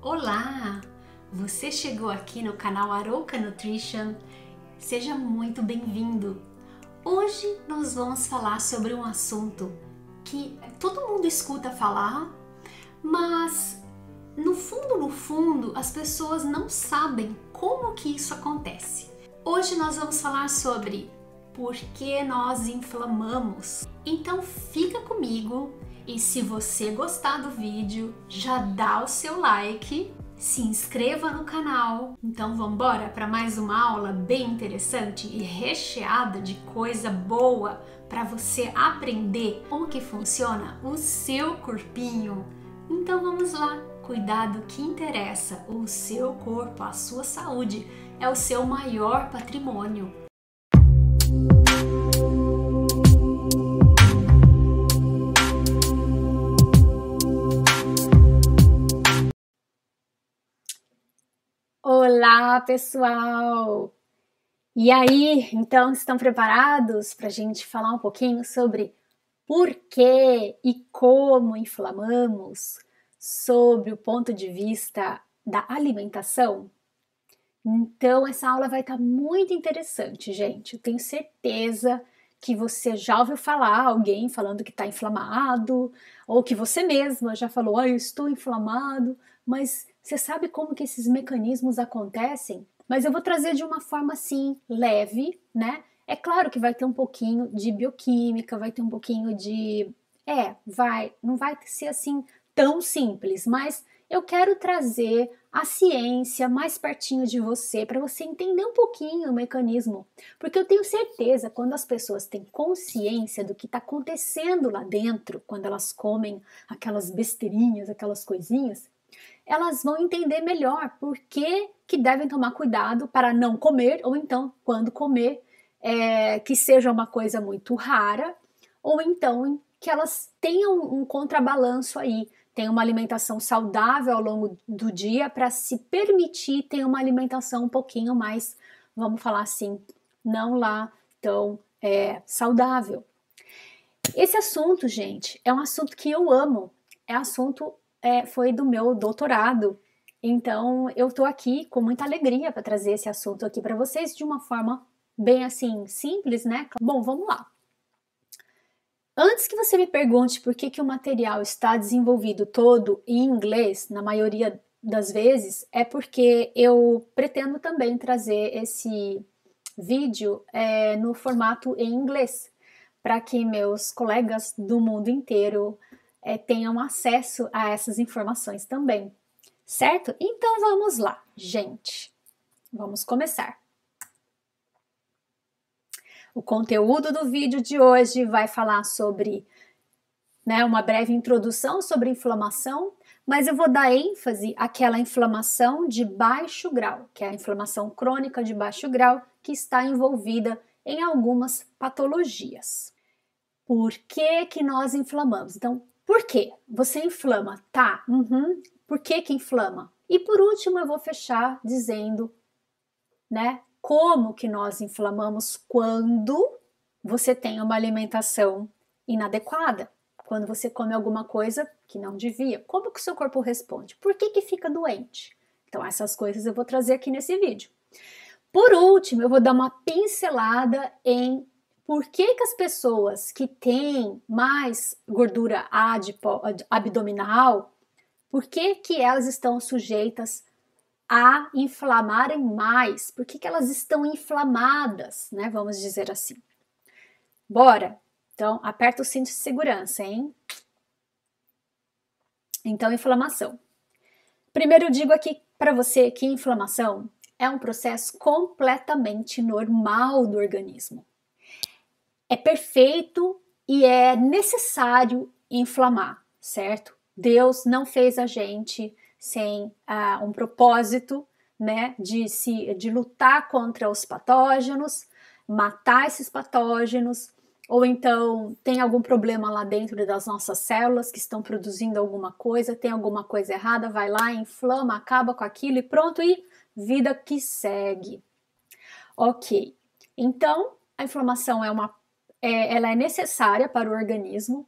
Olá! Você chegou aqui no canal Arouca Nutrition, seja muito bem-vindo! Hoje nós vamos falar sobre um assunto que todo mundo escuta falar, mas no fundo, as pessoas não sabem como que isso acontece. Hoje nós vamos falar sobre por que nós inflamamos. Então fica comigo e se você gostar do vídeo, já dá o seu like, se inscreva no canal. Então vamos embora para mais uma aula bem interessante e recheada de coisa boa para você aprender como que funciona o seu corpinho. Então vamos lá, cuidar do que interessa, o seu corpo, a sua saúde é o seu maior patrimônio. Olá, pessoal! E aí, então, estão preparados para a gente falar um pouquinho sobre por que e como inflamamos, sobre o ponto de vista da alimentação? Então, essa aula vai estar muito interessante, gente. Eu tenho certeza que você já ouviu falar alguém falando que está inflamado, ou que você mesma já falou, eu estou inflamado, mas você sabe como que esses mecanismos acontecem? Mas eu vou trazer de uma forma assim, leve, né? É claro que vai ter um pouquinho de bioquímica, vai ter um pouquinho de... não vai ser assim tão simples, mas eu quero trazer a ciência mais pertinho de você para você entender um pouquinho o mecanismo. Porque eu tenho certeza, quando as pessoas têm consciência do que está acontecendo lá dentro, quando elas comem aquelas besteirinhas, aquelas coisinhas, elas vão entender melhor por que devem tomar cuidado para não comer, ou então, quando comer, que seja uma coisa muito rara, ou então que elas tenham um contrabalanço aí, tenham uma alimentação saudável ao longo do dia para se permitir ter uma alimentação um pouquinho mais, vamos falar assim, não lá tão saudável. Esse assunto, gente, é um assunto que eu amo, foi do meu doutorado, então eu tô aqui com muita alegria para trazer esse assunto aqui para vocês de uma forma bem assim, simples, né? Bom, vamos lá. Antes que você me pergunte por que o material está desenvolvido todo em inglês, na maioria das vezes, é porque eu pretendo também trazer esse vídeo no formato em inglês, para que meus colegas do mundo inteiro tenham acesso a essas informações também, certo? Então vamos lá, gente. Vamos começar. O conteúdo do vídeo de hoje vai falar sobre, uma breve introdução sobre inflamação, mas eu vou dar ênfase àquela inflamação de baixo grau, que é a inflamação crônica de baixo grau, que está envolvida em algumas patologias. Por que nós inflamamos? Então, por que você inflama? Tá, por que inflama? E por último, eu vou fechar dizendo, como que nós inflamamos quando você tem uma alimentação inadequada, quando você come alguma coisa que não devia. Como que o seu corpo responde? Por que fica doente? Então essas coisas eu vou trazer aqui nesse vídeo. Por último, eu vou dar uma pincelada em por que as pessoas que têm mais gordura abdominal, por que elas estão sujeitas a inflamarem mais? Por que elas estão inflamadas, Vamos dizer assim. Bora? Então, aperta o cinto de segurança, hein? Então, inflamação. Primeiro, eu digo aqui para você que inflamação é um processo completamente normal do organismo. É perfeito e é necessário inflamar, certo? Deus não fez a gente sem um propósito, de lutar contra os patógenos, matar esses patógenos, ou então tem algum problema lá dentro das nossas células que estão produzindo alguma coisa, tem alguma coisa errada, vai lá, inflama, acaba com aquilo e pronto, e vida que segue. Ok, então a inflamação ela é necessária para o organismo,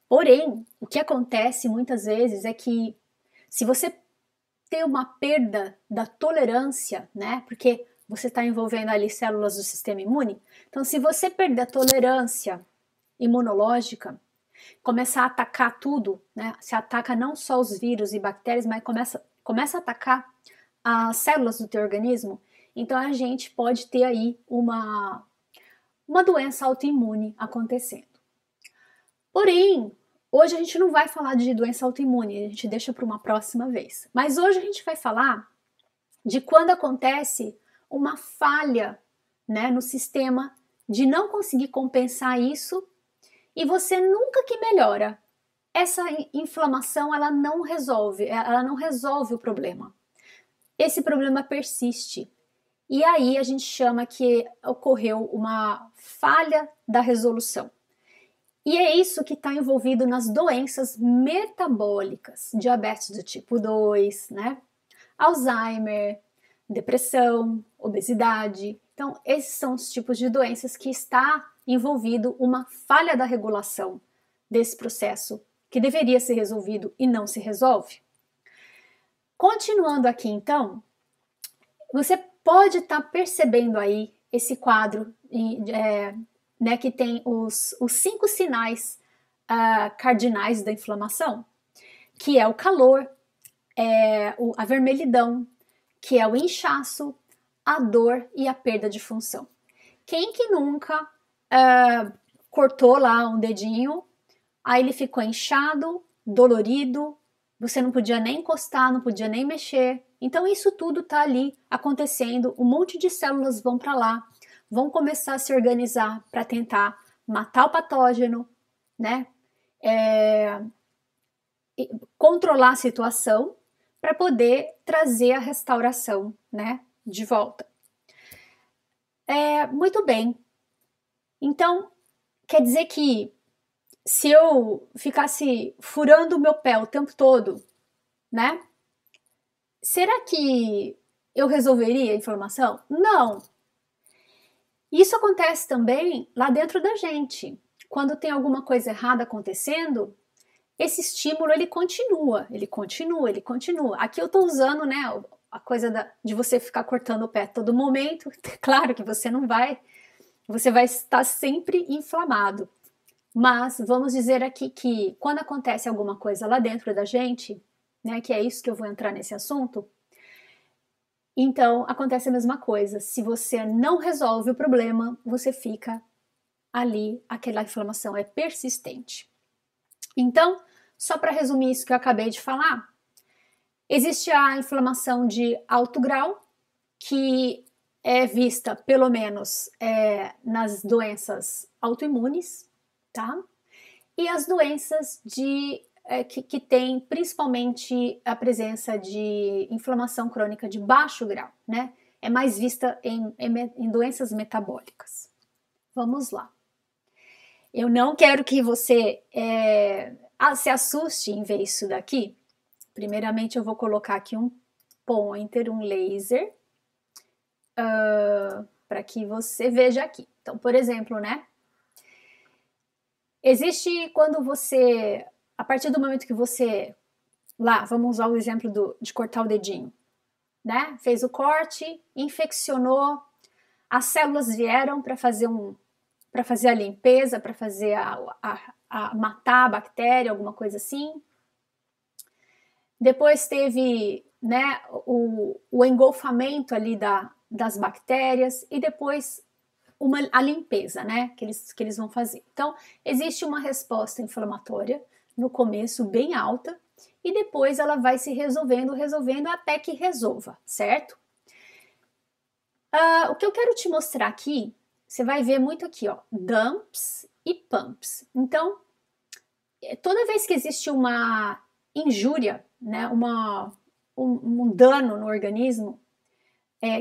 Porém, o que acontece muitas vezes é que se você ter uma perda da tolerância, né? Porque você está envolvendo ali células do sistema imune. Então, se você perder a tolerância imunológica, começar a atacar tudo, né? Se ataca não só os vírus e bactérias, mas começa a atacar as células do teu organismo, então a gente pode ter aí uma doença autoimune acontecendo. Porém, hoje a gente não vai falar de doença autoimune, a gente deixa para uma próxima vez. Mas hoje a gente vai falar de quando acontece uma falha, né, no sistema de não conseguir compensar isso e você nunca que melhora. Essa inflamação ela não resolve o problema. Esse problema persiste. E aí a gente chama que ocorreu uma falha da resolução. E é isso que está envolvido nas doenças metabólicas, diabetes do tipo 2, né? Alzheimer, depressão, obesidade. Então, esses são os tipos de doenças que está envolvido uma falha da regulação desse processo que deveria ser resolvido e não se resolve. Continuando aqui, então, você pode estar percebendo aí esse quadro né, que tem os 5 sinais cardinais da inflamação, que é o calor, a vermelhidão, que é o inchaço, a dor e a perda de função. Quem que nunca cortou lá um dedinho, aí ele ficou inchado, dolorido, você não podia nem encostar, não podia nem mexer. Então isso tudo está ali acontecendo, um monte de células vão para lá, vão começar a se organizar para tentar matar o patógeno, né? Controlar a situação para poder trazer a restauração, né, de volta. Muito bem. Então, quer dizer que se eu ficasse furando o meu pé o tempo todo, né? Será que eu resolveria a inflamação? Não. Isso acontece também lá dentro da gente. Quando tem alguma coisa errada acontecendo, esse estímulo ele continua. Aqui eu estou usando, né, a coisa de você ficar cortando o pé a todo momento. Claro que você não vai, você vai estar sempre inflamado. Mas vamos dizer aqui que quando acontece alguma coisa lá dentro da gente, né, que é isso que eu vou entrar nesse assunto, então acontece a mesma coisa. Se você não resolve o problema, você fica ali, aquela inflamação é persistente. Então, só para resumir isso que eu acabei de falar, existe a inflamação de alto grau, que é vista pelo menos nas doenças autoimunes, tá? E as doenças que têm principalmente a presença de inflamação crônica de baixo grau, né? É mais vista em doenças metabólicas. Vamos lá. Eu não quero que você se assuste em ver isso daqui. Primeiramente, eu vou colocar aqui um pointer, um laser, para que você veja aqui. Então, por exemplo, né? Existe quando você, a partir do momento que você, lá, vamos usar o exemplo de cortar o dedinho, né? Fez o corte, infeccionou, as células vieram para fazer a limpeza, para fazer matar a bactéria, alguma coisa assim. Depois teve, né, o engolfamento ali das bactérias e depois a limpeza, né, que eles vão fazer. Então, existe uma resposta inflamatória no começo bem alta e depois ela vai se resolvendo até que resolva, certo? O que eu quero te mostrar aqui, você vai ver muito aqui, ó, dumps e pumps. Então, toda vez que existe uma injúria, né, um dano no organismo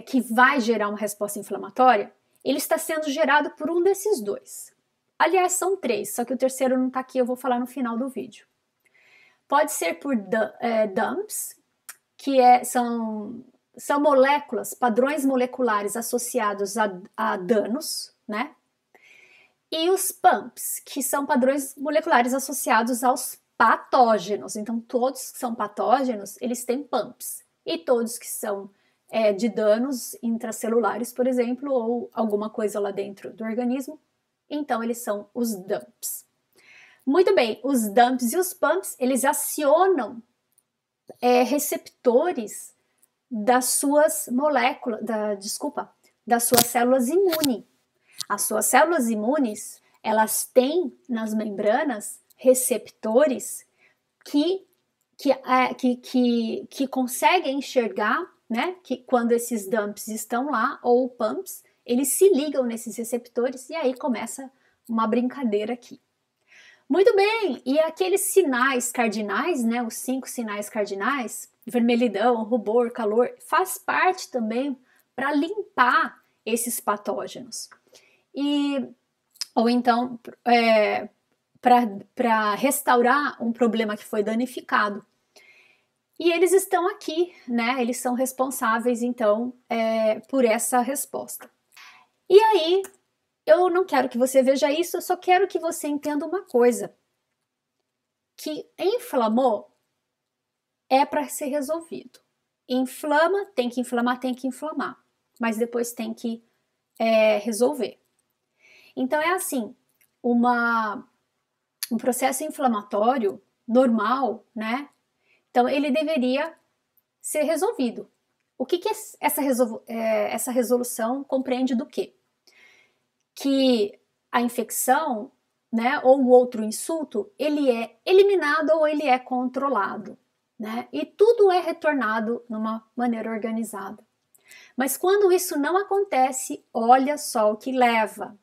que vai gerar uma resposta inflamatória, ele está sendo gerado por um desses dois. Aliás, são 3, só que o terceiro não está aqui, eu vou falar no final do vídeo. Pode ser por dumps, que são moléculas, padrões moleculares associados a danos, né? E os pumps, que são padrões moleculares associados aos patógenos. Então, todos que são patógenos, eles têm pumps. e todos que são de danos intracelulares, por exemplo, ou alguma coisa lá dentro do organismo, então eles são os dumps. Muito bem, os dumps e os pumps, eles acionam receptores das suas moléculas, das suas células imunes. As suas células imunes, elas têm nas membranas receptores que conseguem enxergar, né, que quando esses dumps estão lá, ou pumps, eles se ligam nesses receptores e aí começa uma brincadeira aqui. Muito bem, e aqueles sinais cardinais, né, os 5 sinais cardinais, vermelhidão, rubor, calor, faz parte também para limpar esses patógenos. Ou então, para restaurar um problema que foi danificado. E eles estão aqui, né? Eles são responsáveis, então, por essa resposta. E aí, eu não quero que você veja isso, eu só quero que você entenda uma coisa. Que inflamou é para ser resolvido. Inflama, tem que inflamar. Mas depois tem que resolver. Então, é assim, um processo inflamatório normal, né? Então, ele deveria ser resolvido. O que essa resolução compreende do quê? Que a infecção, né, ou o outro insulto, ele é eliminado ou ele é controlado, né? E tudo é retornado numa maneira organizada. Mas quando isso não acontece, olha só o que leva.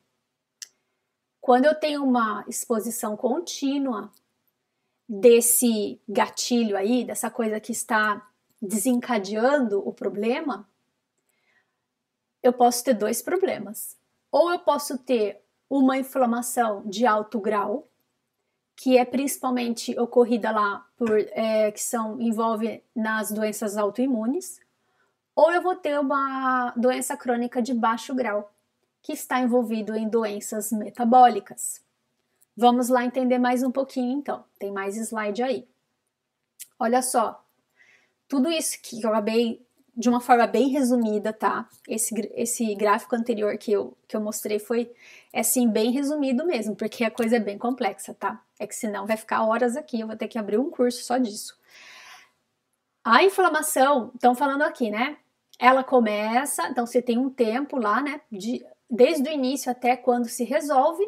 Quando eu tenho uma exposição contínua desse gatilho aí, dessa coisa que está desencadeando o problema, eu posso ter 2 problemas. Ou eu posso ter uma inflamação de alto grau, que é principalmente ocorrida lá envolve nas doenças autoimunes, ou eu vou ter uma doença crônica de baixo grau, que está envolvido em doenças metabólicas. Vamos lá entender mais um pouquinho então, tem mais slide aí. Olha só, tudo isso que eu acabei de uma forma bem resumida, tá? Esse gráfico anterior que eu mostrei foi, assim, bem resumido mesmo, porque a coisa é bem complexa, tá? É que senão vai ficar horas aqui, eu vou ter que abrir um curso só disso. A inflamação, estão falando aqui, né? Ela começa, então você tem um tempo lá, né? Desde o início até quando se resolve.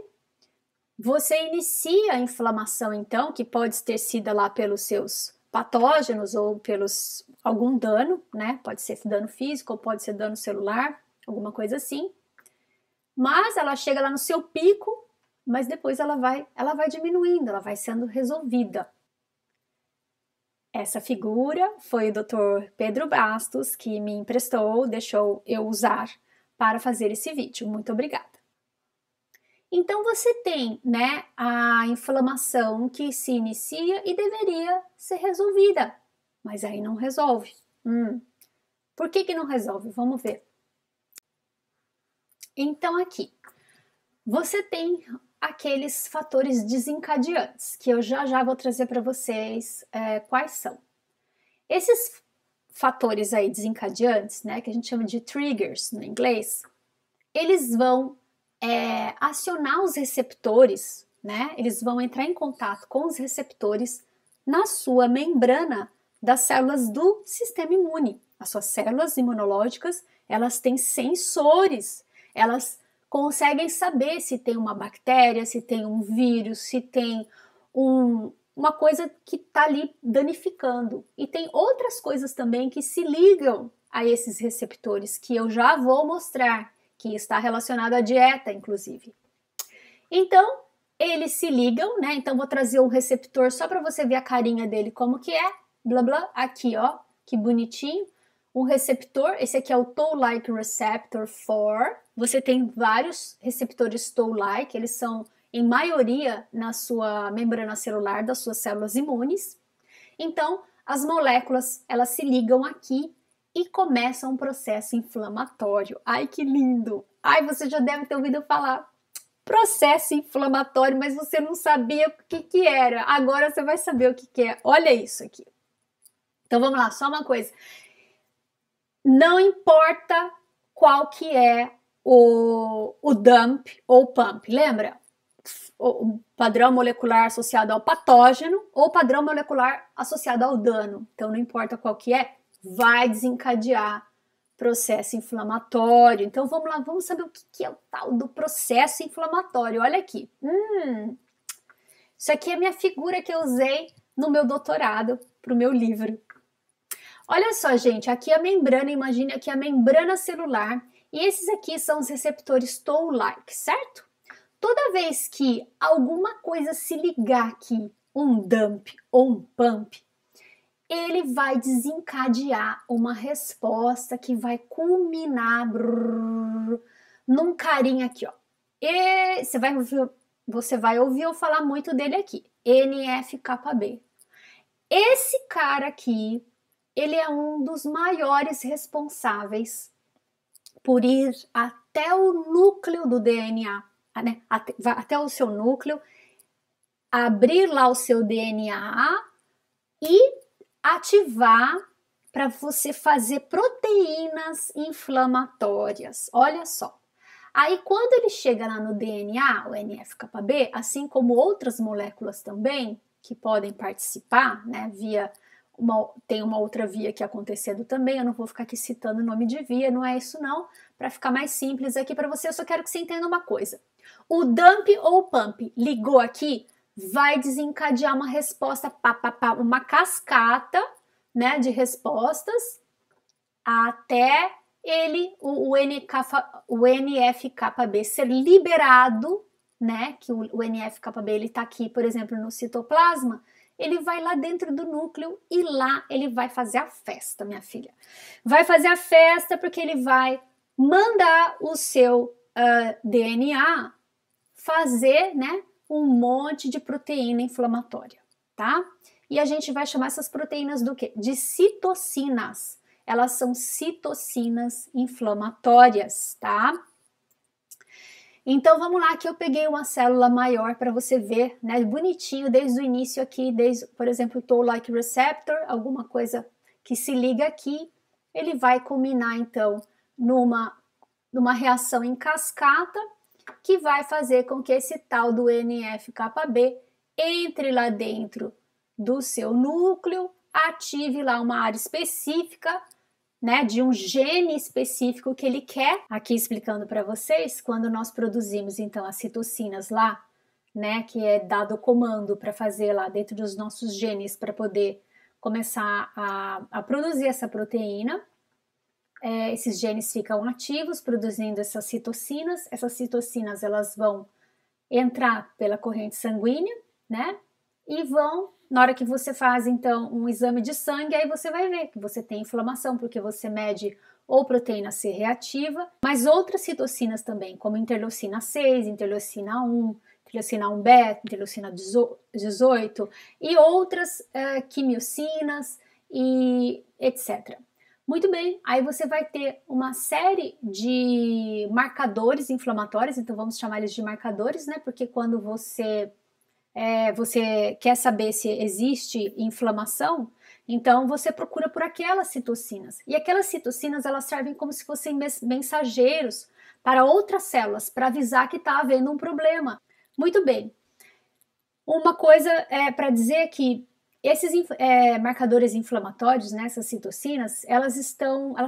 Você inicia a inflamação, então, que pode ter sido lá pelos seus patógenos ou pelos algum dano, né? Pode ser dano físico ou pode ser dano celular, alguma coisa assim. Mas ela chega lá no seu pico, mas depois ela vai diminuindo, ela vai sendo resolvida. Essa figura foi o Dr. Pedro Bastos que me emprestou, deixou eu usar para fazer esse vídeo. Muito obrigada. Então você tem, né, a inflamação que se inicia e deveria ser resolvida, mas aí não resolve. Por que não resolve? Vamos ver. Então aqui, você tem aqueles fatores desencadeantes, que eu já vou trazer para vocês quais são. Esses fatores aí desencadeantes, né, que a gente chama de triggers no inglês, eles vão acionar os receptores, né? Eles vão entrar em contato com os receptores na sua membrana das células do sistema imune. As suas células imunológicas, elas têm sensores, elas conseguem saber se tem uma bactéria, se tem um vírus, se tem uma coisa que está ali danificando. E tem outras coisas também que se ligam a esses receptores, que eu já vou mostrar, que está relacionado à dieta, inclusive. Então, eles se ligam, né? Então, vou trazer um receptor só para você ver a carinha dele, como que é. Blá, blá, aqui, ó, que bonitinho. Um receptor, esse aqui é o Toll-like receptor 4. Você tem vários receptores Toll-like, eles são, em maioria, na sua membrana celular das suas células imunes. Então, as moléculas, elas se ligam aqui e começa um processo inflamatório. Ai, que lindo! Ai, você já deve ter ouvido falar processo inflamatório, mas você não sabia o que era. Agora você vai saber o que é. Olha isso aqui. Então vamos lá, só uma coisa. Não importa qual que é o dump ou pump, lembra? O padrão molecular associado ao patógeno ou padrão molecular associado ao dano. Então, não importa qual que é, vai desencadear processo inflamatório. Então, vamos lá, vamos saber o que é o tal do processo inflamatório. Olha aqui. Isso aqui é a minha figura que eu usei no meu doutorado para o meu livro. Olha só, gente, aqui a membrana, imagine aqui a membrana celular, e esses aqui são os receptores Toll-like, certo? Toda vez que alguma coisa se ligar aqui, um dump ou um pump, ele vai desencadear uma resposta que vai culminar num carinha aqui, ó. E você vai ouvir eu falar muito dele aqui, NF-κB. Esse cara aqui, ele é um dos maiores responsáveis por ir até o núcleo do DNA, né? Até o seu núcleo, abrir lá o seu DNA e ativar para você fazer proteínas inflamatórias. Olha só. Aí, quando ele chega lá no DNA, o NF-κB, assim como outras moléculas também, que podem participar, né, tem uma outra via aqui acontecendo também, eu não vou ficar aqui citando o nome de via, não é isso não, para ficar mais simples aqui para você, eu só quero que você entenda uma coisa. O dump ou pump ligou aqui, vai desencadear uma resposta, uma cascata, né, de respostas, até o NF-κB ser liberado, né, que o NF-κB ele tá aqui, por exemplo, no citoplasma, ele vai lá dentro do núcleo e lá ele vai fazer a festa, minha filha. Vai fazer a festa porque ele vai mandar o seu DNA fazer, né, um monte de proteína inflamatória, tá? E a gente vai chamar essas proteínas do quê? De citocinas. Elas são citocinas inflamatórias, tá? Então vamos lá que eu peguei uma célula maior para você ver, né, bonitinho desde o início aqui, desde, por exemplo, o Toll-like receptor, alguma coisa que se liga aqui, ele vai culminar então numa reação em cascata que vai fazer com que esse tal do NF-κB entre lá dentro do seu núcleo, ative lá uma área específica, né, de um gene específico que ele quer. Aqui explicando para vocês, quando nós produzimos então as citocinas lá, né, que é dado o comando para fazer lá dentro dos nossos genes para poder começar a produzir essa proteína, esses genes ficam ativos produzindo essas citocinas elas vão entrar pela corrente sanguínea, né, e vão, na hora que você faz então um exame de sangue, aí você vai ver que você tem inflamação, porque você mede ou proteína C reativa, mas outras citocinas também, como interleucina 6, interleucina 1, interleucina 1 beta, interleucina 18 e outras quimiocinas e etc. Muito bem, aí você vai ter uma série de marcadores inflamatórios, então vamos chamar eles de marcadores, né? Porque quando você quer saber se existe inflamação, então você procura por aquelas citocinas. E aquelas citocinas elas servem como se fossem mensageiros para outras células, para avisar que está havendo um problema. Muito bem. Uma coisa para dizer que esses marcadores inflamatórios, né, essas citocinas, elas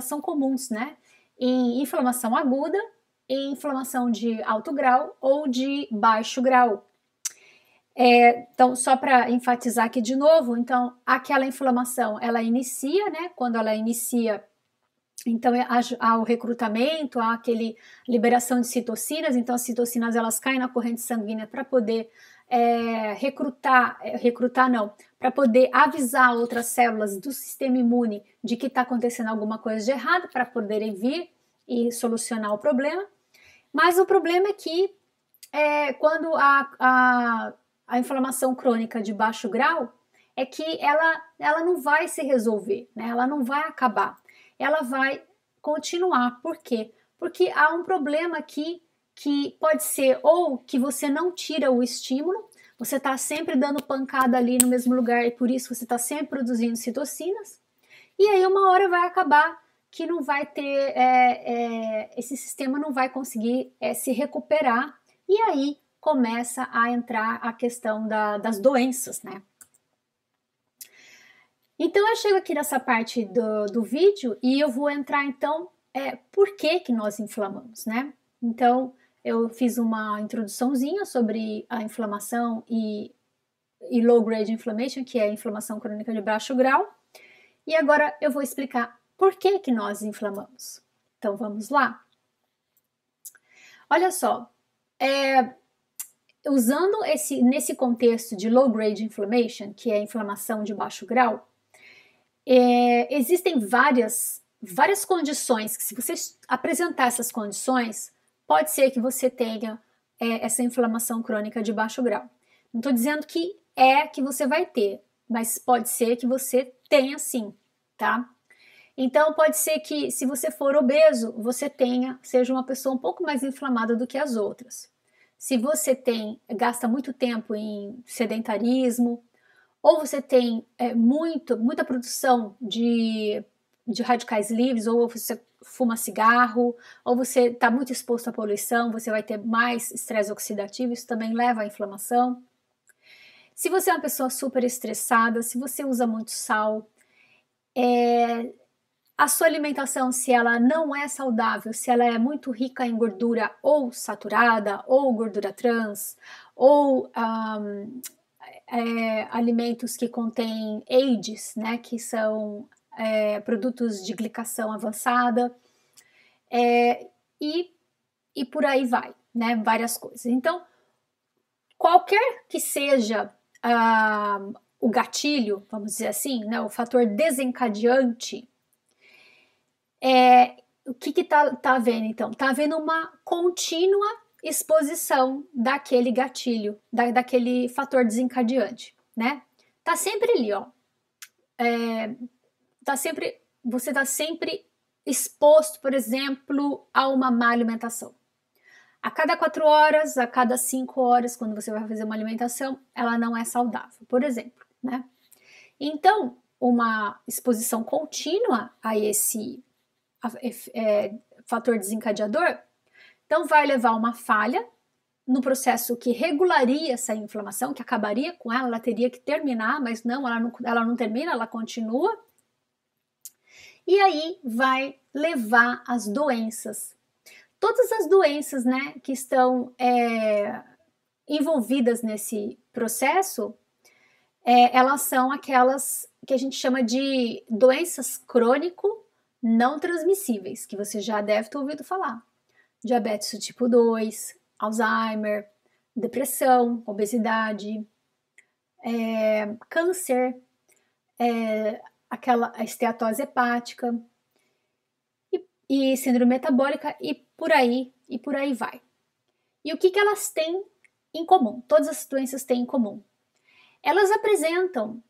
são comuns, né, em inflamação aguda, em inflamação de alto grau ou de baixo grau. Então, só para enfatizar aqui de novo, então, aquela inflamação, ela inicia, né, quando ela inicia, então há o recrutamento, há aquele liberação de citocinas, então as citocinas elas caem na corrente sanguínea para poder para poder avisar outras células do sistema imune de que está acontecendo alguma coisa de errado para poderem vir e solucionar o problema. Mas o problema é que quando a inflamação crônica de baixo grau é que ela não vai se resolver, né? Ela não vai acabar, ela vai continuar. Por quê? Porque há um problema aqui que pode ser ou que você não tira o estímulo, você está sempre dando pancada ali no mesmo lugar e por isso você está sempre produzindo citocinas, e aí uma hora vai acabar que não vai ter, esse sistema não vai conseguir se recuperar, e aí começa a entrar a questão das doenças, né? Então eu chego aqui nessa parte do vídeo e eu vou entrar então, por que nós inflamamos, né? Então eu fiz uma introduçãozinha sobre a inflamação e low grade inflammation, que é a inflamação crônica de baixo grau, e agora eu vou explicar por que nós inflamamos. Então vamos lá? Olha só, usando nesse contexto de low grade inflammation, que é a inflamação de baixo grau, existem várias condições que, se você apresentar essas condições, pode ser que você tenha essa inflamação crônica de baixo grau. Não estou dizendo que você vai ter, mas pode ser que você tenha sim, tá? Então pode ser que, se você for obeso, você seja uma pessoa um pouco mais inflamada do que as outras. Se você gasta muito tempo em sedentarismo, ou você tem muita produção de radicais livres, ou você fuma cigarro, ou você está muito exposto à poluição, você vai ter mais estresse oxidativo, isso também leva à inflamação. Se você é uma pessoa super estressada, se você usa muito sal, a sua alimentação, se ela não é saudável, se ela é muito rica em gordura ou saturada, ou gordura trans, ou alimentos que contêm AIDs, né, que são produtos de glicação avançada, e por aí vai, né, várias coisas. Então, qualquer que seja o gatilho, vamos dizer assim, né, o fator desencadeante, o que tá havendo então? Tá havendo uma contínua exposição daquele gatilho, daquele fator desencadeante, né? Tá sempre ali, ó. Você tá sempre exposto, por exemplo, a uma má alimentação. A cada 4 horas, a cada 5 horas, quando você vai fazer uma alimentação, ela não é saudável, por exemplo, né? Então, uma exposição contínua a esse fator desencadeador, então vai levar a uma falha no processo que regularia essa inflamação, que acabaria com ela teria que terminar, mas não, ela não termina, ela continua. E aí vai levar às doenças. Todas as doenças, né, que estão envolvidas nesse processo, elas são aquelas que a gente chama de doenças crônico não transmissíveis, que você já deve ter ouvido falar. Diabetes do tipo 2, Alzheimer, depressão, obesidade, câncer, a esteatose hepática e síndrome metabólica e por aí vai. E o que elas têm em comum? Todas as doenças têm em comum. Elas apresentam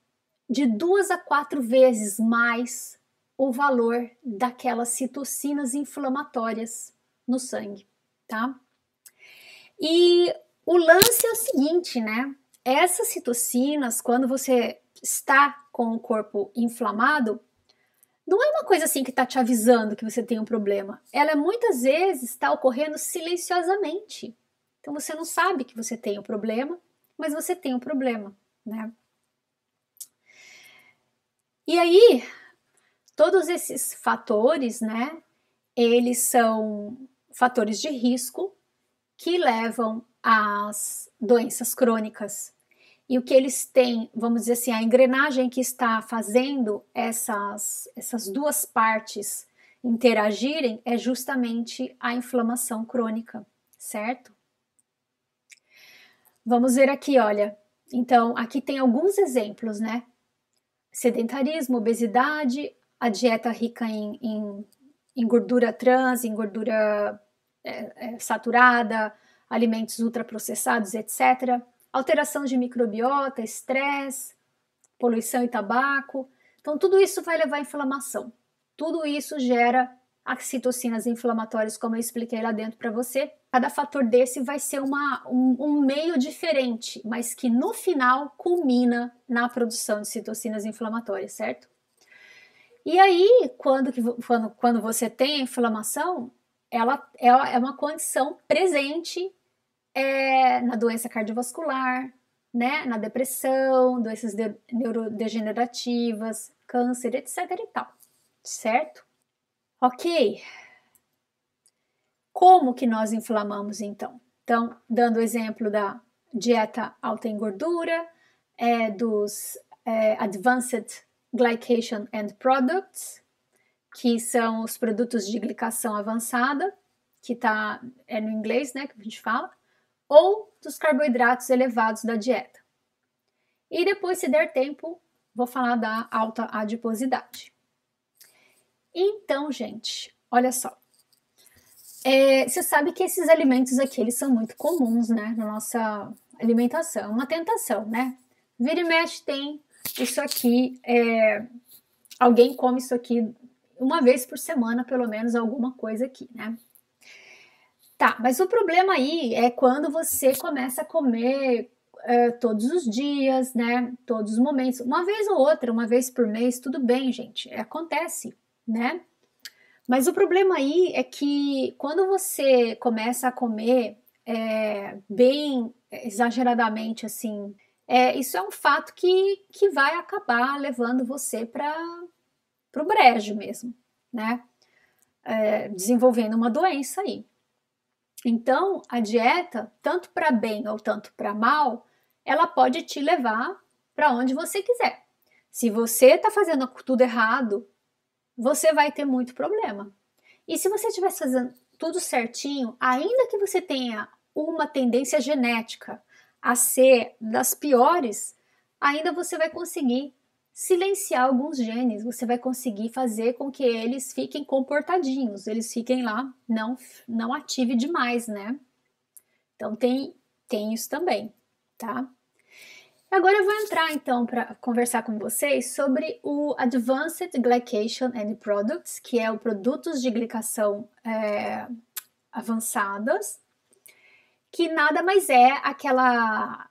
de 2 a 4 vezes mais o valor daquelas citocinas inflamatórias no sangue, tá? E o lance é o seguinte, né? Essas citocinas, quando você está com o corpo inflamado, não é uma coisa assim que está te avisando que você tem um problema. Ela muitas vezes está ocorrendo silenciosamente. Então você não sabe que você tem um problema, mas você tem um problema, né? E aí, todos esses fatores, né, eles são fatores de risco que levam às doenças crônicas. E o que eles têm, vamos dizer assim, a engrenagem que está fazendo essas duas partes interagirem é justamente a inflamação crônica, certo? Vamos ver aqui, olha. Então, aqui tem alguns exemplos, né? Sedentarismo, obesidade, a dieta rica em gordura trans, em gordura saturada, alimentos ultraprocessados, etc. Alteração de microbiota, estresse, poluição e tabaco. Então, tudo isso vai levar à inflamação. Tudo isso gera as citocinas inflamatórias, como eu expliquei lá dentro para você. Cada fator desse vai ser um meio diferente, mas que no final culmina na produção de citocinas inflamatórias, certo? E aí, quando você tem a inflamação, ela é uma condição presente na doença cardiovascular, né, na depressão, doenças neurodegenerativas, câncer, etc e tal, certo? Ok. Como que nós inflamamos então? Então, dando o exemplo da dieta alta em gordura, dos Advanced Glycation End Products, que são os produtos de glicação avançada, que é no inglês, né, que a gente fala, ou dos carboidratos elevados da dieta. E depois, se der tempo, vou falar da alta adiposidade. Então, gente, olha só. Você sabe que esses alimentos aqui, eles são muito comuns, né, na nossa alimentação. É uma tentação, né? Vira e mexe tem isso aqui, alguém come isso aqui uma vez por semana, pelo menos, alguma coisa aqui, né? Tá, mas o problema aí é quando você começa a comer todos os dias, né? Todos os momentos. Uma vez ou outra, uma vez por mês, tudo bem, gente. Acontece, né? Mas o problema aí é que quando você começa a comer bem exageradamente assim, isso é um fato que vai acabar levando você para o brejo mesmo, né? Desenvolvendo uma doença aí. Então, a dieta, tanto para bem ou tanto para mal, ela pode te levar para onde você quiser. Se você está fazendo tudo errado, você vai ter muito problema. E se você estivesse fazendo tudo certinho, ainda que você tenha uma tendência genética a ser das piores, ainda você vai conseguir silenciar alguns genes, você vai conseguir fazer com que eles fiquem comportadinhos, eles fiquem lá, não ative demais, né? Então tem isso também, tá? Agora eu vou entrar então para conversar com vocês sobre o Advanced Glycation End Products, que é o produtos de glicação avançadas, que nada mais é aquela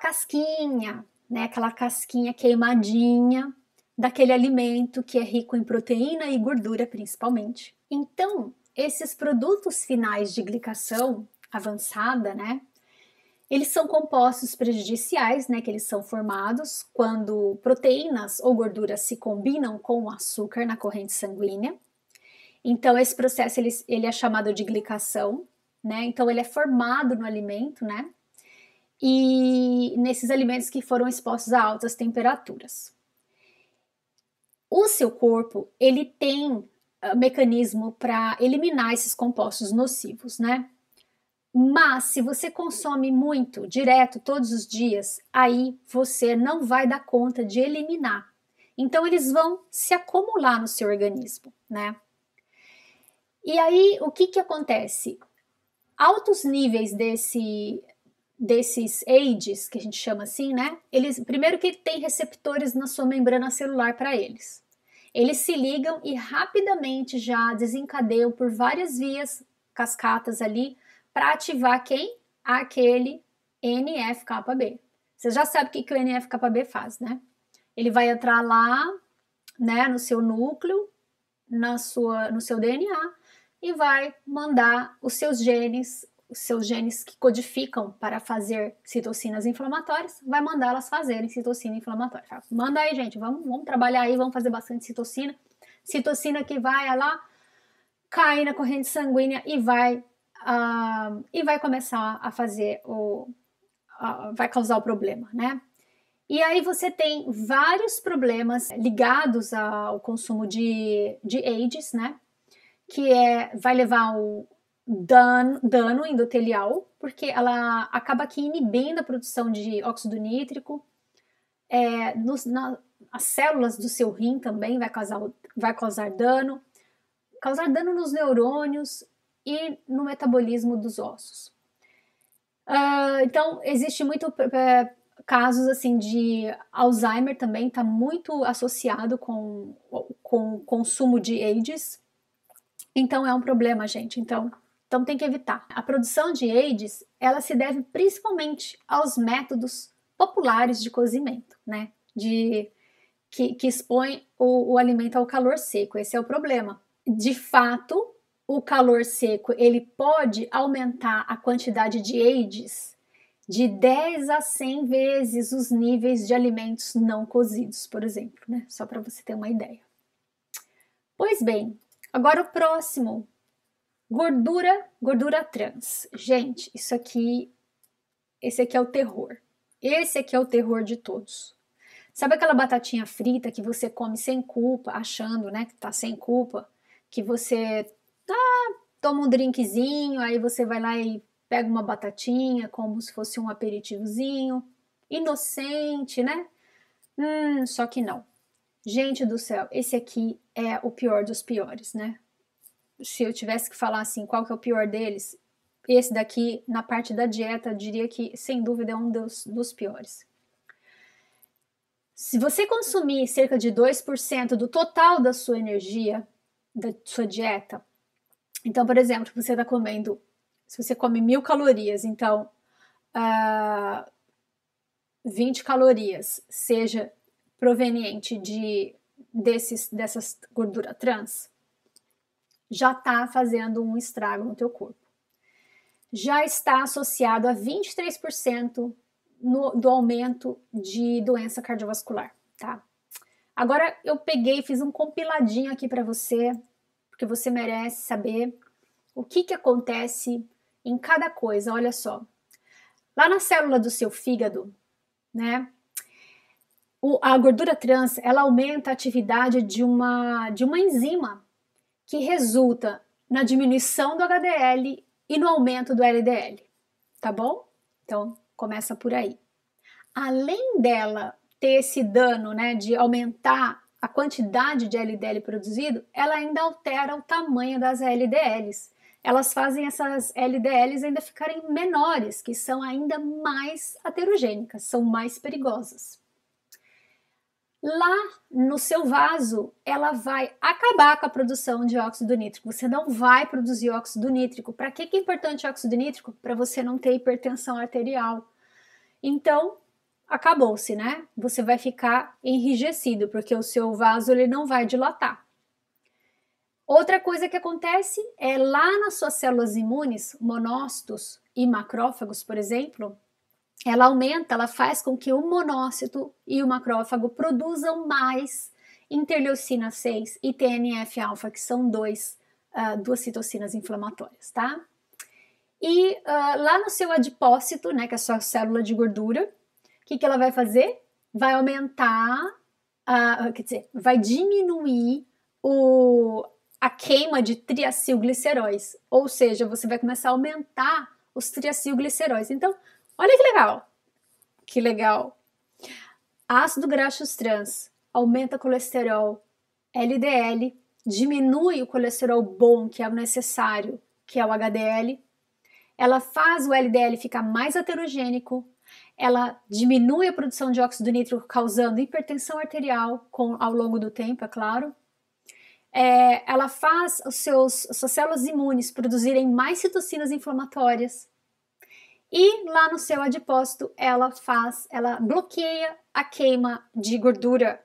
casquinha, né? Aquela casquinha queimadinha daquele alimento que é rico em proteína e gordura principalmente. Então, esses produtos finais de glicação avançada, né? Eles são compostos prejudiciais, né, que eles são formados quando proteínas ou gorduras se combinam com o açúcar na corrente sanguínea. Então, esse processo ele é chamado de glicação, né? Então, ele é formado no alimento, né? E nesses alimentos que foram expostos a altas temperaturas. O seu corpo, ele tem mecanismo para eliminar esses compostos nocivos, né? Mas se você consome muito, direto, todos os dias, aí você não vai dar conta de eliminar. Então eles vão se acumular no seu organismo, né? E aí o que acontece? Altos níveis desses AIDs, que a gente chama assim, né? Eles, primeiro que tem receptores na sua membrana celular para eles. Eles se ligam e rapidamente já desencadeiam por várias vias, cascatas ali, para ativar quem? Aquele NF-κB. Você já sabe o que o NF-κB faz, né? Ele vai entrar lá, né, no seu núcleo, no seu DNA, e vai mandar os seus genes que codificam para fazer citocinas inflamatórias, vai mandar elas fazerem citocina inflamatória. Manda aí, gente, vamos trabalhar aí, vamos fazer bastante citocina. Citocina que vai lá, cair na corrente sanguínea e vai começar a fazer vai causar o problema, né? E aí você tem vários problemas ligados ao consumo de AIDs, né? Que vai levar o dano endotelial, porque ela acaba aqui inibindo a produção de óxido nítrico, as células do seu rim também vai causar dano nos neurônios e no metabolismo dos ossos. Então, existe muito casos assim de Alzheimer também, está muito associado com o consumo de AIDs. Então, é um problema, gente. Então tem que evitar. A produção de AIDs, ela se deve principalmente aos métodos populares de cozimento, né? que expõe o alimento ao calor seco. Esse é o problema. De fato, o calor seco ele pode aumentar a quantidade de AIDS de 10 a 100 vezes os níveis de alimentos não cozidos, por exemplo, né? Só para você ter uma ideia. Pois bem, agora o próximo, gordura trans. Gente, esse aqui é o terror. Esse aqui é o terror de todos. Sabe aquela batatinha frita que você come sem culpa, achando, né, que tá sem culpa, que você toma um drinkzinho, aí você vai lá e pega uma batatinha como se fosse um aperitivozinho, inocente, né? Só que não. Gente do céu, esse aqui é o pior dos piores, né? Se eu tivesse que falar assim, qual que é o pior deles, esse daqui, na parte da dieta, eu diria que, sem dúvida, é um dos piores. Se você consumir cerca de 2% do total da sua energia, da sua dieta, então, por exemplo, você está comendo, se você come 1000 calorias, então 20 calorias seja proveniente dessas gordura trans, já está fazendo um estrago no teu corpo. Já está associado a 23% do aumento de doença cardiovascular, tá? Agora eu peguei e fiz um compiladinho aqui para você, porque você merece saber o que acontece em cada coisa. Olha só, lá na célula do seu fígado, né? A gordura trans, ela aumenta a atividade de uma enzima que resulta na diminuição do HDL e no aumento do LDL, tá bom? Então, começa por aí. Além dela ter esse dano, né, de aumentar a quantidade de LDL produzido, ela ainda altera o tamanho das LDLs. Elas fazem essas LDLs ainda ficarem menores, que são ainda mais aterogênicas, são mais perigosas. Lá no seu vaso, ela vai acabar com a produção de óxido nítrico. Você não vai produzir óxido nítrico. Para que é importante óxido nítrico? Para você não ter hipertensão arterial. Então, acabou-se, né? Você vai ficar enrijecido, porque o seu vaso ele não vai dilatar. Outra coisa que acontece é lá nas suas células imunes, monócitos e macrófagos, por exemplo, ela aumenta, ela faz com que o monócito e o macrófago produzam mais interleucina 6 e TNF-alfa, que são duas citocinas inflamatórias, tá? E lá no seu adipócito, né, que é a sua célula de gordura, o que ela vai fazer? Vai aumentar, vai diminuir a queima de triacilgliceróis, ou seja, você vai começar a aumentar os triacilgliceróis. Então, olha que legal! Que legal! Ácido graxo trans aumenta colesterol LDL, diminui o colesterol bom, que é o necessário, que é o HDL. Ela faz o LDL ficar mais aterogênico, ela diminui a produção de óxido nítrico, causando hipertensão arterial ao longo do tempo, é claro. Ela faz as suas células imunes produzirem mais citocinas inflamatórias. E lá no seu adipócito, ela bloqueia a queima de gordura.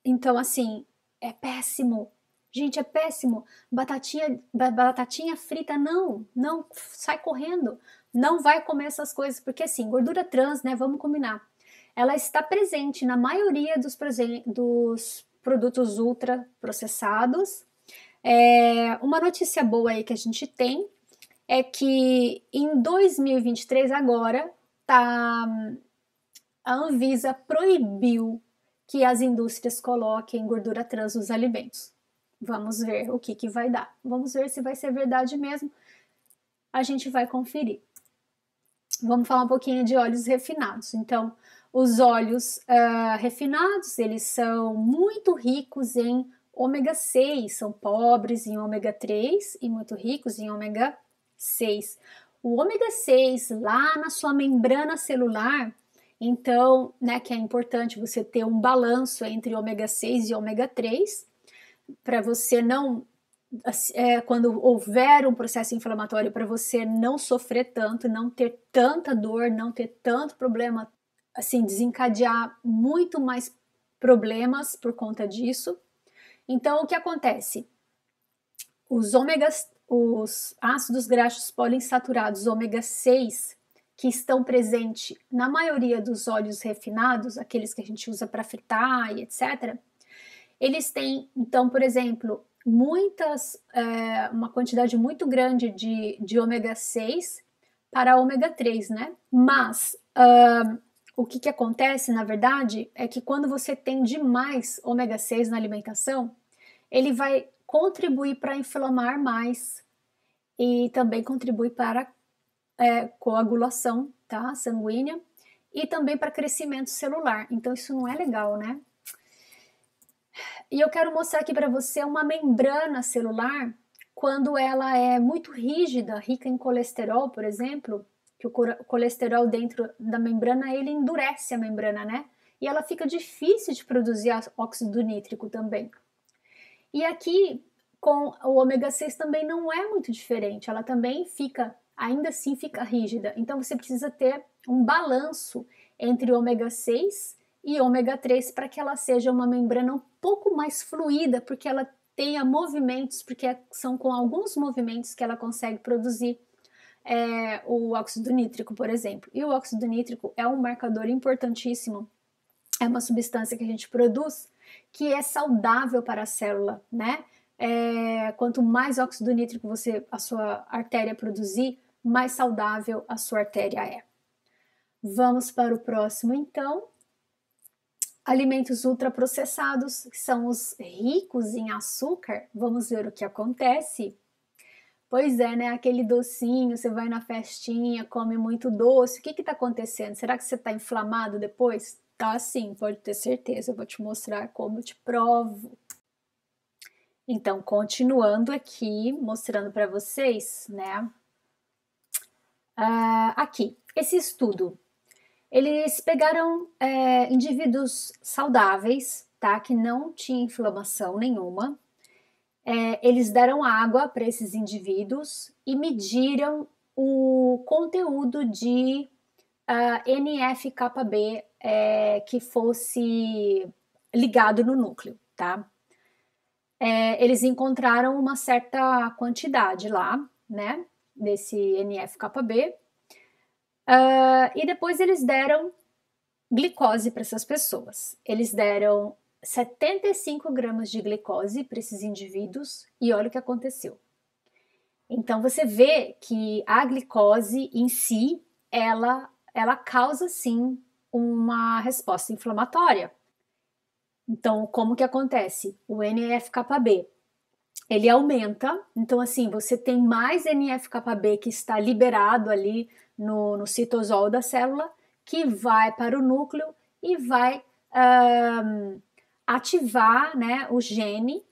Então, assim, é péssimo. Gente, é péssimo. Batatinha frita, não, sai correndo. Não vai comer essas coisas, porque assim, gordura trans, né, vamos combinar. Ela está presente na maioria dos produtos ultraprocessados. Uma notícia boa aí que a gente tem é que em 2023 agora a Anvisa proibiu que as indústrias coloquem gordura trans nos alimentos. Vamos ver o que vai dar. Vamos ver se vai ser verdade mesmo. A gente vai conferir. Vamos falar um pouquinho de óleos refinados. Então, os óleos refinados, eles são muito ricos em ômega 6, são pobres em ômega 3 e muito ricos em ômega 6. O ômega 6 lá na sua membrana celular, então, né, que é importante você ter um balanço entre ômega 6 e ômega 3, para você não, quando houver um processo inflamatório, para você não sofrer tanto, não ter tanta dor, não ter tanto problema, assim, desencadear muito mais problemas por conta disso. Então, o que acontece? Os ácidos graxos poliinsaturados ômega 6, que estão presentes na maioria dos óleos refinados, aqueles que a gente usa para fritar e etc., eles têm, então, por exemplo, uma quantidade muito grande de ômega 6 para ômega 3, né? Mas o que acontece, na verdade, é que quando você tem demais ômega 6 na alimentação, ele vai contribuir para inflamar mais e também contribui para coagulação, tá? Sanguínea e também para crescimento celular. Então isso não é legal, né? E eu quero mostrar aqui para você uma membrana celular quando ela é muito rígida, rica em colesterol, por exemplo, que o colesterol dentro da membrana, ele endurece a membrana, né? E ela fica difícil de produzir óxido nítrico também. E aqui, com o ômega 6 também não é muito diferente, ela também ainda assim fica rígida. Então você precisa ter um balanço entre ômega 6 e ômega 3 para que ela seja uma membrana um pouco mais fluida, porque ela tenha movimentos, porque são com alguns movimentos que ela consegue produzir o óxido nítrico, por exemplo. E o óxido nítrico é um marcador importantíssimo, é uma substância que a gente produz que é saudável para a célula, né? Quanto mais óxido nítrico a sua artéria produzir, mais saudável a sua artéria é. Vamos para o próximo, então. Alimentos ultraprocessados, que são os ricos em açúcar. Vamos ver o que acontece. Pois é, né? Aquele docinho, você vai na festinha, come muito doce. O que está acontecendo? Será que você está inflamado depois? Tá sim, pode ter certeza. Eu vou te mostrar como eu te provo. Então, continuando aqui, mostrando para vocês, né? Aqui, esse estudo. Eles pegaram indivíduos saudáveis, tá? Que não tinham inflamação nenhuma. Eles deram água para esses indivíduos e mediram o conteúdo de NF-κB que fosse ligado no núcleo, tá? Eles encontraram uma certa quantidade lá, né? Desse NF-κB. E depois eles deram glicose para essas pessoas. Eles deram 75 gramas de glicose para esses indivíduos e olha o que aconteceu. Então você vê que a glicose em si, ela causa sim uma resposta inflamatória. Então, como que acontece? O NF-κB, ele aumenta, então assim, você tem mais NF-κB que está liberado ali no citosol da célula, que vai para o núcleo e vai ativar, né, o gene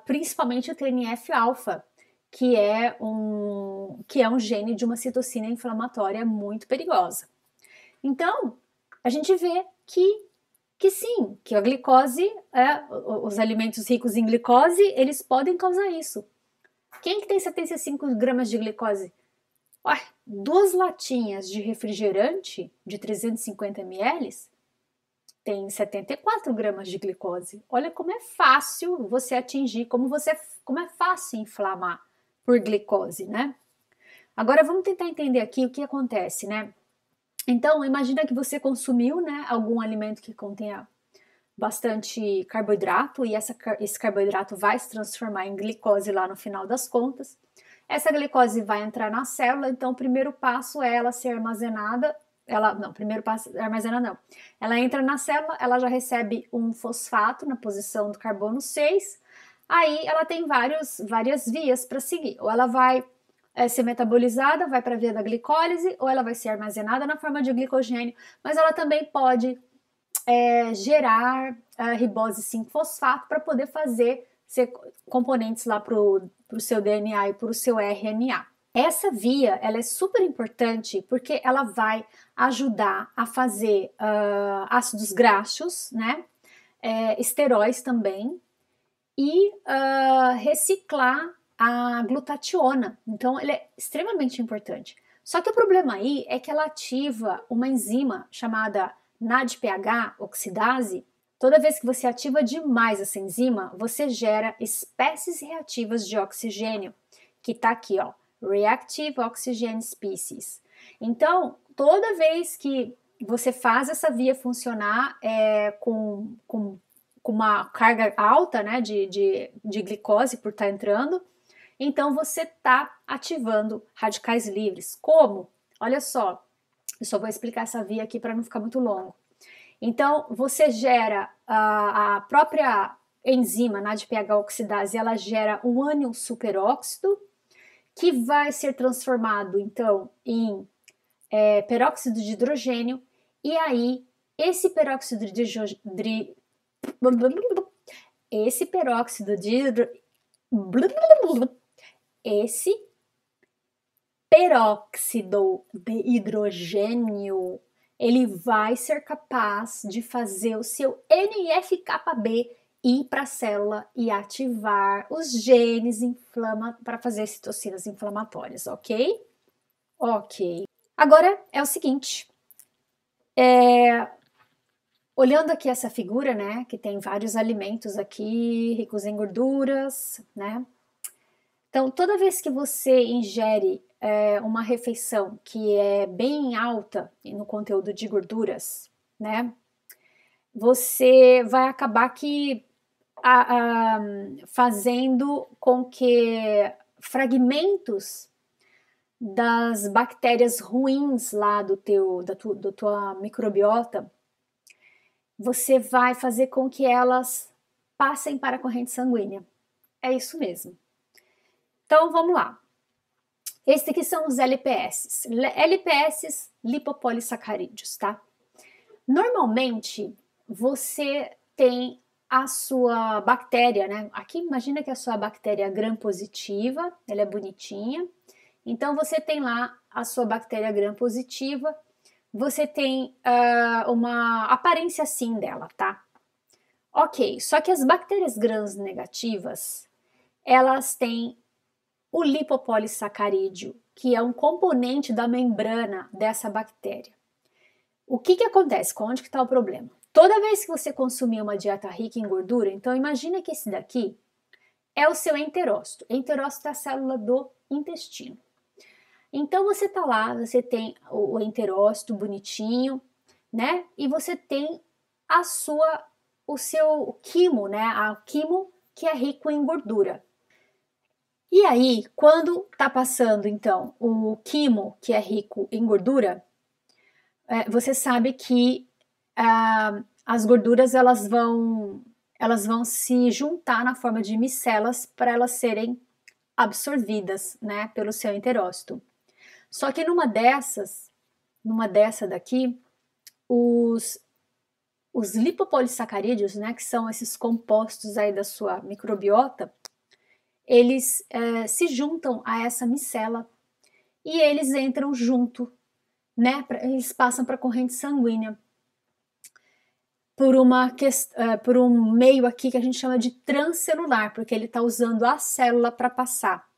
principalmente o TNF-alfa, que é um gene de uma citocina inflamatória muito perigosa. Então, a gente vê que sim, que a glicose, os alimentos ricos em glicose, eles podem causar isso. Quem que tem 75 gramas de glicose? 2 latinhas de refrigerante de 350 ml tem 74 gramas de glicose. Olha como é fácil você atingir, como é fácil inflamar por glicose, né? Agora vamos tentar entender aqui o que acontece, né? Então, imagina que você consumiu, né, algum alimento que contenha bastante carboidrato e esse carboidrato vai se transformar em glicose lá no final das contas. Essa glicose vai entrar na célula, então o primeiro passo é ela ser armazenada. Primeiro passo é armazenar não. Ela entra na célula, ela já recebe um fosfato na posição do carbono 6. Aí ela tem várias vias para seguir. Ou ela vai ser metabolizada, vai para a via da glicólise, ou ela vai ser armazenada na forma de glicogênio, mas ela também pode gerar ribose 5-fosfato para poder fazer componentes lá para o seu DNA e para o seu RNA. Essa via ela é super importante porque ela vai ajudar a fazer ácidos graxos, né? Esteróis também, e reciclar a glutationa. Então, ele é extremamente importante. Só que o problema aí é que ela ativa uma enzima chamada NADPH oxidase, Toda vez que você ativa demais essa enzima, você gera espécies reativas de oxigênio, que está aqui, ó, Reactive Oxygen Species. Então, toda vez que você faz essa via funcionar com uma carga alta, né, de glicose por estar entrando, então você está ativando radicais livres. Como? Olha só, eu só vou explicar essa via aqui para não ficar muito longo. Então, você gera a própria enzima NADPH oxidase, ela gera um ânion superóxido, que vai ser transformado, então, em peróxido de hidrogênio, e aí, esse peróxido de hidrogênio, ele vai ser capaz de fazer o seu NF-κB ir para a célula e ativar os genes para fazer citocinas inflamatórias, ok? Ok. Agora é o seguinte, olhando aqui essa figura, né, que tem vários alimentos aqui, ricos em gorduras, né? Então, toda vez que você ingere uma refeição que é bem alta no conteúdo de gorduras, né, você vai acabar fazendo com que fragmentos das bactérias ruins lá da tua microbiota, você vai fazer com que elas passem para a corrente sanguínea. É isso mesmo. Então, vamos lá. Esses aqui são os LPS. LPS, lipopolissacarídeos, tá? Normalmente, você tem a sua bactéria, né? Aqui, imagina que a sua bactéria gram-positiva, ela é bonitinha. Então, você tem lá a sua bactéria gram-positiva, você tem uma aparência assim dela, tá? Ok, só que as bactérias gram-negativas, elas têm o lipopolissacarídeo, que é um componente da membrana dessa bactéria. O que acontece? Onde que está o problema? Toda vez que você consumir uma dieta rica em gordura, então imagina que esse daqui é o seu enterócito. Enterócito é a célula do intestino. Então você tá lá, você tem o enterócito bonitinho, né? E você tem o seu quimo, né? A quimo que é rico em gordura. E aí, quando tá passando então o quimo que é rico em gordura, você sabe que as gorduras elas vão se juntar na forma de micelas para elas serem absorvidas, né, pelo seu enterócito. Só que numa dessa daqui, os lipopolissacarídeos, né, que são esses compostos aí da sua microbiota, eles se juntam a essa micela e eles entram junto, né, eles passam para a corrente sanguínea por um meio aqui que a gente chama de transcelular, porque ele está usando a célula para passar.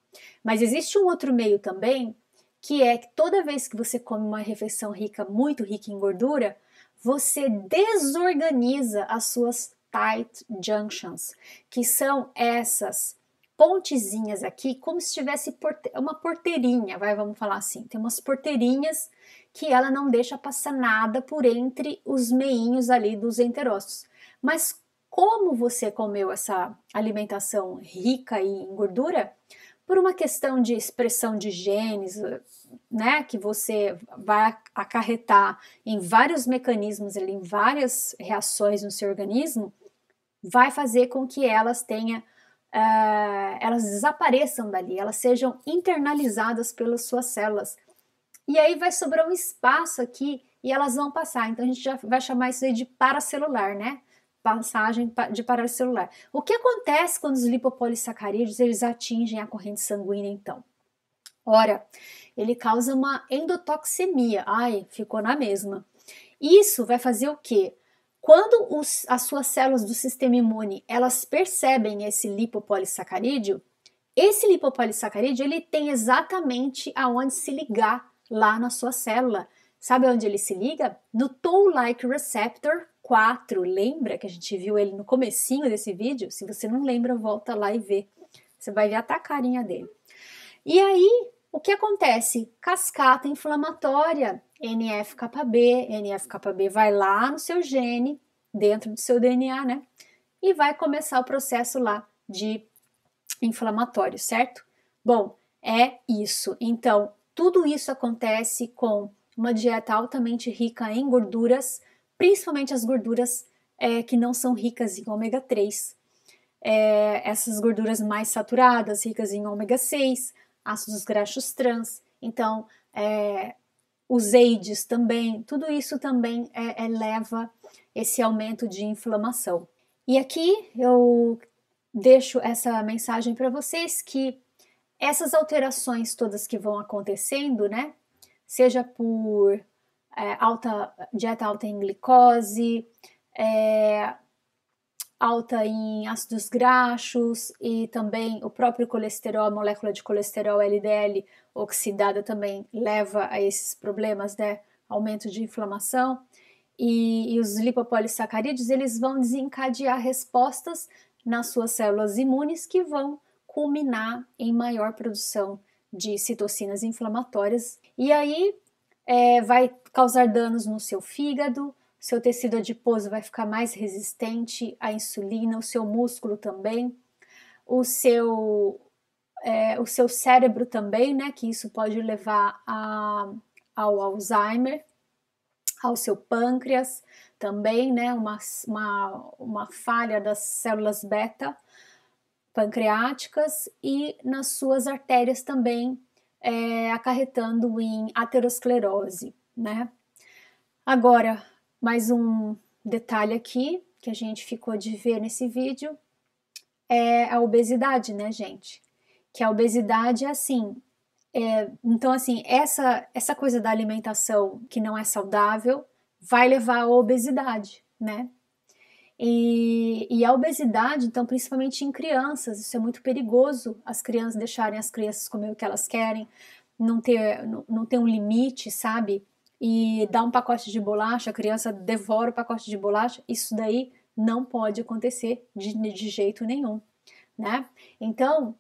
Mas existe um outro meio também, que é que toda vez que você come uma refeição muito rica em gordura, você desorganiza as suas tight junctions, que são essas pontezinhas aqui, como se tivesse uma porteirinha, vamos falar assim. Tem umas porteirinhas que ela não deixa passar nada por entre os meinhos ali dos enterócitos. Mas como você comeu essa alimentação rica em gordura, por uma questão de expressão de genes, né, que você vai acarretar em vários mecanismos, ali, em várias reações no seu organismo, vai fazer com que elas elas desapareçam dali, elas sejam internalizadas pelas suas células. E aí vai sobrar um espaço aqui e elas vão passar. Então a gente já vai chamar isso aí de paracelular, né? Passagem de paracelular. O que acontece quando os lipopolissacarídeos eles atingem a corrente sanguínea, então? Ora, ele causa uma endotoxemia. Ai, ficou na mesma. Isso vai fazer o quê? Quando as suas células do sistema imune elas percebem esse lipopolissacarídeo, esse lipopolissacarídeo ele tem exatamente aonde se ligar lá na sua célula. Sabe onde ele se liga? No Toll-like receptor CD4, lembra que a gente viu ele no comecinho desse vídeo? Se você não lembra, volta lá e vê. Você vai ver até a carinha dele. E aí, o que acontece? Cascata inflamatória, NF-κB. NF-κB vai lá no seu gene, dentro do seu DNA, né? E vai começar o processo lá de inflamatório, certo? Bom, é isso. Então, tudo isso acontece com uma dieta altamente rica em gorduras, principalmente as gorduras que não são ricas em ômega 3. Essas gorduras mais saturadas, ricas em ômega 6, ácidos graxos trans. Então, os AIDS também, tudo isso também leva esse aumento de inflamação. E aqui eu deixo essa mensagem para vocês que essas alterações todas que vão acontecendo, né, seja por dieta alta em glicose, alta em ácidos graxos e também o próprio colesterol, a molécula de colesterol LDL oxidada também leva a esses problemas, né, aumento de inflamação. E os lipopolissacarídeos, eles vão desencadear respostas nas suas células imunes que vão culminar em maior produção de citocinas inflamatórias. E aí vai causar danos no seu fígado, seu tecido adiposo vai ficar mais resistente à insulina, o seu músculo também, o seu cérebro também, né, que isso pode levar ao Alzheimer, ao seu pâncreas também, né, uma falha das células beta pancreáticas e nas suas artérias também, acarretando em aterosclerose, né. Agora, mais um detalhe aqui que a gente ficou de ver nesse vídeo é a obesidade, né, gente? Que a obesidade é assim. Então, assim, essa coisa da alimentação que não é saudável vai levar à obesidade, né? E a obesidade, então, principalmente em crianças, isso é muito perigoso, as crianças deixarem as crianças comer o que elas querem, não ter um limite, sabe? E dar um pacote de bolacha, a criança devora o pacote de bolacha, isso daí não pode acontecer de jeito nenhum, né? Então,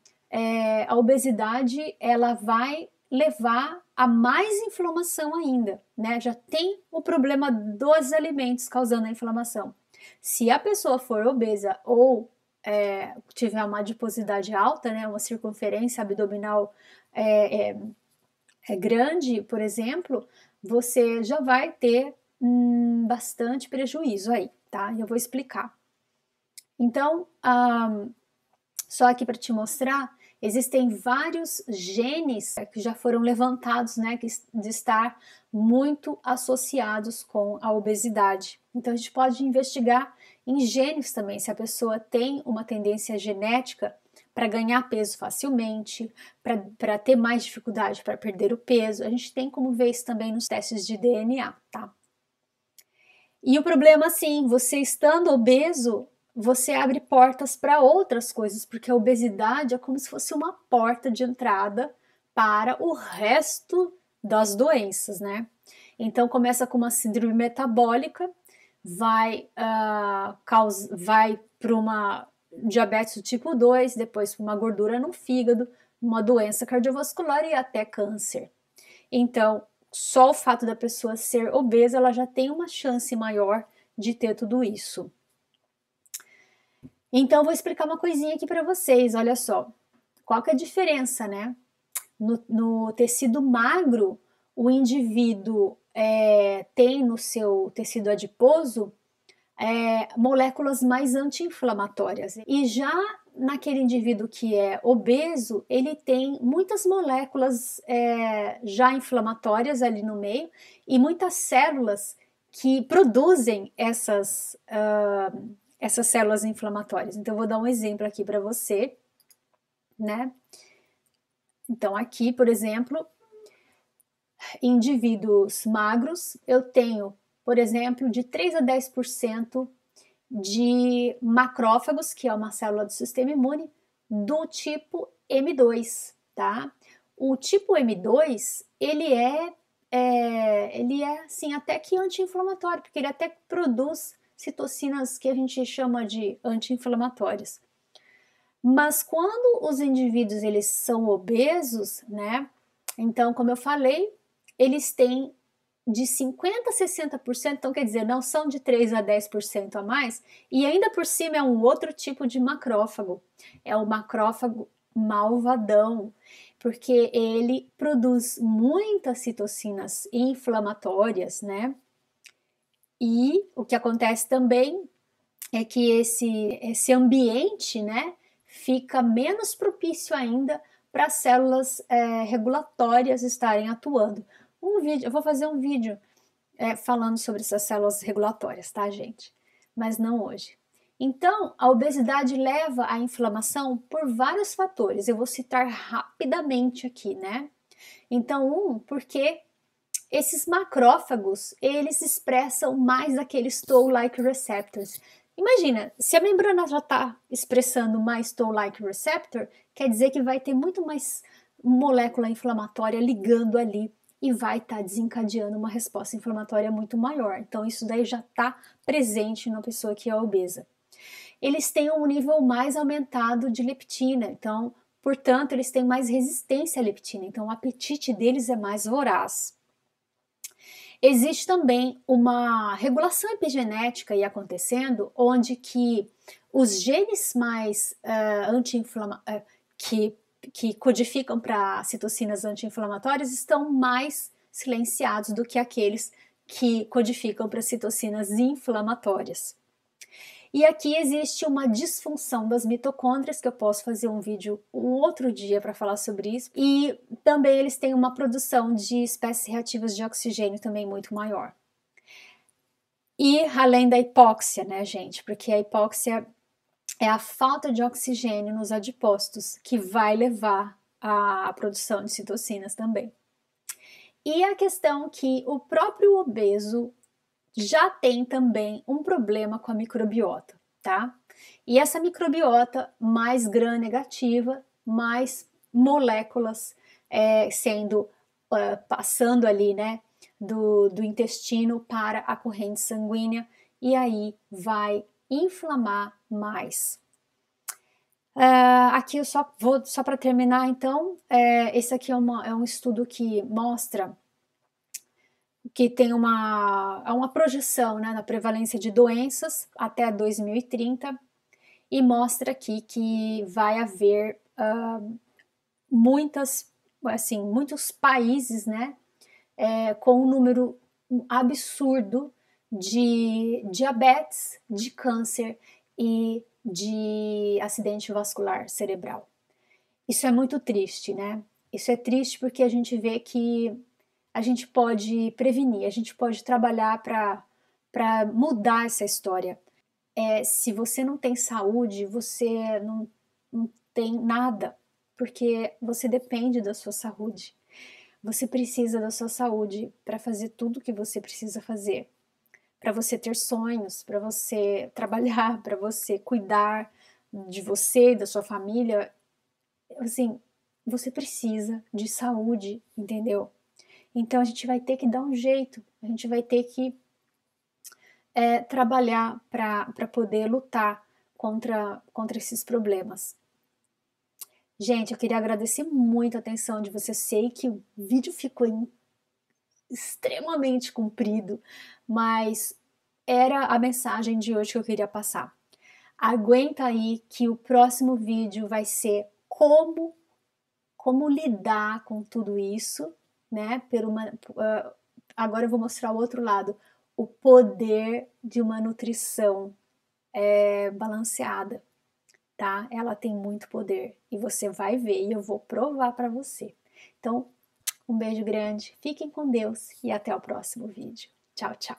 a obesidade, ela vai levar a mais inflamação ainda, né? Já tem o problema dos alimentos causando a inflamação. Se a pessoa for obesa ou tiver uma adiposidade alta, né, uma circunferência abdominal grande, por exemplo, você já vai ter bastante prejuízo aí, tá? Eu vou explicar. Então, só aqui para te mostrar, existem vários genes que já foram levantados, né, de estar muito associados com a obesidade. Então, a gente pode investigar em genes também, se a pessoa tem uma tendência genética para ganhar peso facilmente, para ter mais dificuldade para perder o peso. A gente tem como ver isso também nos testes de DNA, tá? E o problema, assim, você estando obeso, você abre portas para outras coisas, porque a obesidade é como se fosse uma porta de entrada para o resto das doenças, né? Então começa com uma síndrome metabólica, vai para uma diabetes do tipo 2, depois para uma gordura no fígado, uma doença cardiovascular e até câncer. Então, só o fato da pessoa ser obesa, ela já tem uma chance maior de ter tudo isso. Então, vou explicar uma coisinha aqui para vocês, olha só. Qual que é a diferença, né? No tecido magro, o indivíduo tem no seu tecido adiposo moléculas mais anti-inflamatórias. E já naquele indivíduo que é obeso, ele tem muitas moléculas já inflamatórias ali no meio e muitas células que produzem essas células inflamatórias. Então, eu vou dar um exemplo aqui para você, né? Então, aqui, por exemplo, indivíduos magros, eu tenho, por exemplo, de 3 a 10% de macrófagos, que é uma célula do sistema imune, do tipo M2, tá? O tipo M2, ele é assim, até que anti-inflamatório, porque ele até produz citocinas que a gente chama de anti-inflamatórias. Mas quando os indivíduos eles são obesos, né? Então, como eu falei, eles têm de 50% a 60%, então quer dizer, não são de 3 a 10% a mais, e ainda por cima é um outro tipo de macrófago, é o macrófago malvadão, porque ele produz muitas citocinas inflamatórias, e o que acontece também é que esse ambiente, né, fica menos propício ainda para as células regulatórias estarem atuando. Eu vou fazer um vídeo falando sobre essas células regulatórias, tá, gente? Mas não hoje. Então, a obesidade leva à inflamação por vários fatores. Eu vou citar rapidamente aqui, né? Então, porque esses macrófagos, eles expressam mais aqueles toll-like receptors. Imagina, se a membrana já está expressando mais toll-like receptor, quer dizer que vai ter muito mais molécula inflamatória ligando ali e vai estar desencadeando uma resposta inflamatória muito maior. Então, isso daí já está presente na pessoa que é obesa. Eles têm um nível mais aumentado de leptina, então, portanto, eles têm mais resistência à leptina, então o apetite deles é mais voraz. Existe também uma regulação epigenética aí acontecendo, onde que os genes mais que codificam para citocinas anti-inflamatórias estão mais silenciados do que aqueles que codificam para citocinas inflamatórias. E aqui existe uma disfunção das mitocôndrias, que eu posso fazer um vídeo um outro dia para falar sobre isso. E também eles têm uma produção de espécies reativas de oxigênio também muito maior. E além da hipóxia, né, gente? Porque a hipóxia é a falta de oxigênio nos adipócitos que vai levar à produção de citocinas também. E a questão que o próprio obeso já tem também um problema com a microbiota, tá? E essa microbiota mais gram-negativa, mais moléculas passando ali, né, do intestino para a corrente sanguínea, e aí vai inflamar mais. Aqui eu só vou, só para terminar, então, esse aqui é um estudo que mostra que tem uma projeção, né, na prevalência de doenças até 2030 e mostra aqui que vai haver muitos países, né, com um número absurdo de diabetes, de câncer e de acidente vascular cerebral. Isso é muito triste, né? Isso é triste porque a gente vê que a gente pode prevenir, a gente pode trabalhar para mudar essa história. Se você não tem saúde, você não tem nada, porque você depende da sua saúde. Você precisa da sua saúde para fazer tudo o que você precisa fazer, para você ter sonhos, para você trabalhar, para você cuidar de você, da sua família. Assim, você precisa de saúde, entendeu? Então a gente vai ter que dar um jeito, a gente vai ter que trabalhar para poder lutar contra esses problemas. Gente, eu queria agradecer muito a atenção de vocês. Sei que o vídeo ficou extremamente comprido, mas era a mensagem de hoje que eu queria passar. Aguenta aí que o próximo vídeo vai ser como lidar com tudo isso, né? Agora eu vou mostrar o outro lado, o poder de uma nutrição balanceada, tá? Ela tem muito poder e você vai ver e eu vou provar para você. Então, um beijo grande, fiquem com Deus e até o próximo vídeo. Tchau, tchau.